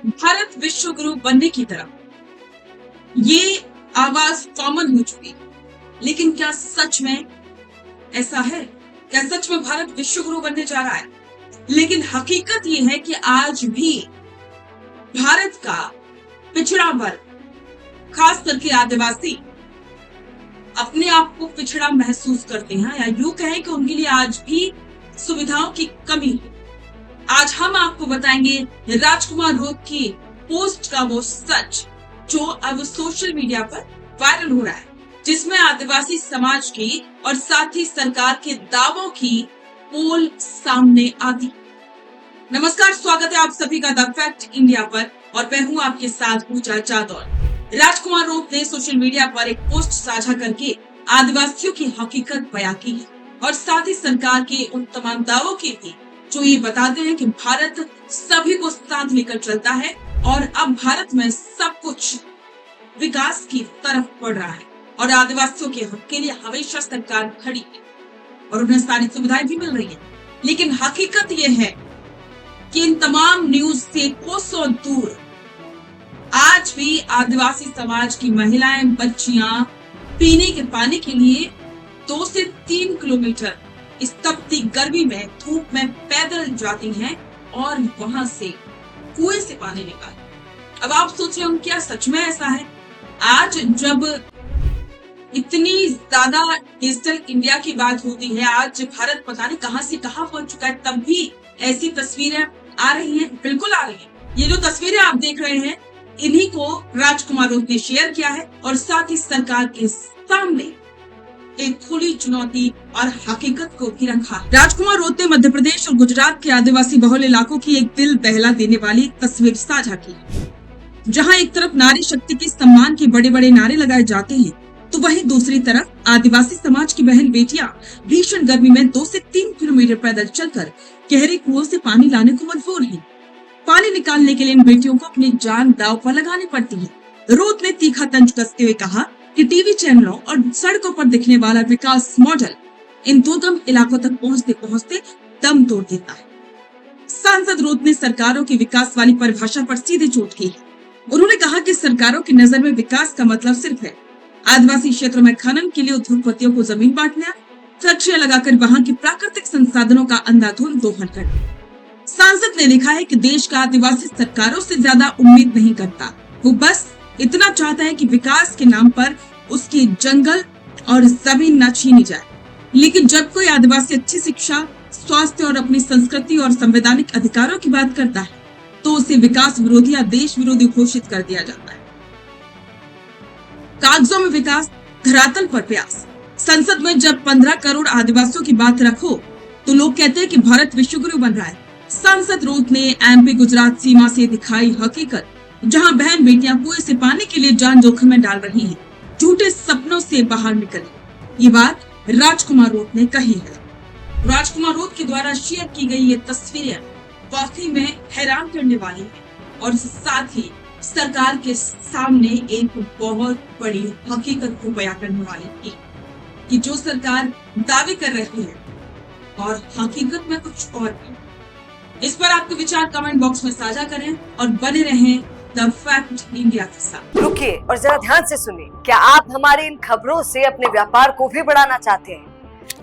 भारत विश्व गुरु बनने की तरफ ये आवाज कॉमन हो चुकी है, लेकिन क्या सच में ऐसा है? क्या सच में भारत विश्व गुरु बनने जा रहा है? लेकिन हकीकत ये है कि आज भी भारत का पिछड़ा वर्ग, खास करके आदिवासी, अपने आप को पिछड़ा महसूस करते हैं, या यूं कहें कि उनके लिए आज भी सुविधाओं की कमी है। आज हम आपको बताएंगे राजकुमार रोत की पोस्ट का वो सच जो अब सोशल मीडिया पर वायरल हो रहा है, जिसमें आदिवासी समाज की और साथ ही सरकार के दावों की पोल सामने आती। नमस्कार, स्वागत है आप सभी का द फैक्ट इंडिया पर और मैं हूं आपके साथ पूजा जादौर। राजकुमार रोत ने सोशल मीडिया पर एक पोस्ट साझा करके आदिवासियों की हकीकत बयां की है और साथ ही सरकार के उन तमाम दावों की भी जो ये बताते हैं कि भारत सभी को साथ लेकर चलता है और अब भारत में सब कुछ विकास की तरफ बढ़ रहा है और आदिवासियों के हक के लिए हमेशा सरकार खड़ी है और उन्हें सारी सुविधाएं भी मिल रही है। लेकिन हकीकत यह है कि इन तमाम न्यूज से कोसों दूर आज भी आदिवासी समाज की महिलाएं, बच्चियां पीने के पानी के लिए 2 से 3 किलोमीटर इस तपती गर्मी में धूप में पैदल जाती हैं और वहां से कुएं से पानी निकाल। अब आप सोच रहे हो क्या सच में ऐसा है? आज जब इतनी ज्यादा डिजिटल इंडिया की बात होती है, आज भारत पता नहीं कहां से कहां पहुंच चुका है, तब भी ऐसी तस्वीरें आ रही हैं। बिल्कुल आ रही हैं। ये जो तस्वीरें आप देख रहे हैं, इन्हीं को राजकुमार रोत ने शेयर किया है और साथ ही सरकार के सामने एक खुली चुनौती और हकीकत को भी रखा। राजकुमार रोत ने मध्य प्रदेश और गुजरात के आदिवासी बहुल इलाकों की एक दिल दहला देने वाली तस्वीर साझा की, जहां एक तरफ नारी शक्ति के सम्मान के बड़े बड़े नारे लगाए जाते हैं, तो वहीं दूसरी तरफ आदिवासी समाज की बहन बेटियां भीषण गर्मी में 2 से 3 किलोमीटर पैदल चलकर गहरे कुओं से पानी लाने को मजबूर हैं। पानी निकालने के लिए इन बेटियों को अपनी जान दांव पर लगानी पड़ती है। रोत ने तीखा तंज कसते हुए कहा कि टीवी चैनलों और सड़कों पर दिखने वाला विकास मॉडल इन दुर्गम इलाकों तक पहुंचते पहुंचते दम तोड़ देता है। सांसद रोत ने सरकारों की विकास वाली परिभाषा पर सीधे चोट की है। उन्होंने कहा कि सरकारों की नजर में विकास का मतलब सिर्फ है आदिवासी क्षेत्रों में खनन के लिए उद्योगपतियों को जमीन बांटना, फैक्ट्रियां लगाकर वहां की प्राकृतिक संसाधनों का अंधाधुंध दोहन करना। सांसद ने लिखा है कि देश का आदिवासी सरकारों से ज्यादा उम्मीद नहीं करता, वो बस इतना चाहता है कि विकास के नाम पर उसकी जंगल और जमीन न छीनी जाए। लेकिन जब कोई आदिवासी अच्छी शिक्षा, स्वास्थ्य और अपनी संस्कृति और संवैधानिक अधिकारों की बात करता है, तो उसे विकास विरोधी या देश विरोधी घोषित कर दिया जाता है। कागजों में विकास, धरातल पर प्रयास। संसद में जब 15 करोड़ आदिवासियों की बात रखो तो लोग कहते हैं कि भारत विश्व गुरु बन रहा है। सांसद रोत ने एमपी गुजरात सीमा से दिखाई हकीकत, जहां बहन बेटियां कुएं से पानी के लिए जान जोखिम में डाल रही हैं, झूठे सपनों से बाहर निकले। ये बात राजकुमार रोत ने कही है। राजकुमार रोत के द्वारा शेयर की गई ये तस्वीरें वाकई में हैरान करने वाली है और साथ ही सरकार के सामने एक बहुत बड़ी हकीकत को बयां करने वाली है कि जो सरकार दावे कर रही है और हकीकत में कुछ और भी। इस पर आपके विचार कमेंट बॉक्स में साझा करें और बने रहें द फैक्ट इंडिया के साथ। रुकिए और जरा ध्यान से सुनिए। क्या आप हमारी इन खबरों से अपने व्यापार को भी बढ़ाना चाहते हैं?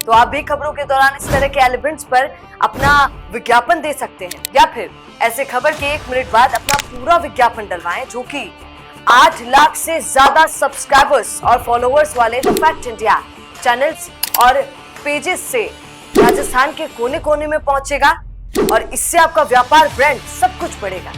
तो आप भी खबरों के दौरान इस तरह के एलिमेंट्स पर अपना विज्ञापन दे सकते हैं, या फिर ऐसे खबर के 1 मिनट बाद अपना पूरा विज्ञापन डलवाएं, जो कि 8 लाख से ज्यादा सब्सक्राइबर्स और फॉलोअर्स वाले द फैक्ट इंडिया चैनल्स और पेजेस से राजस्थान के कोने कोने में पहुंचेगा और इससे आपका व्यापार, ब्रांड सब कुछ बढ़ेगा।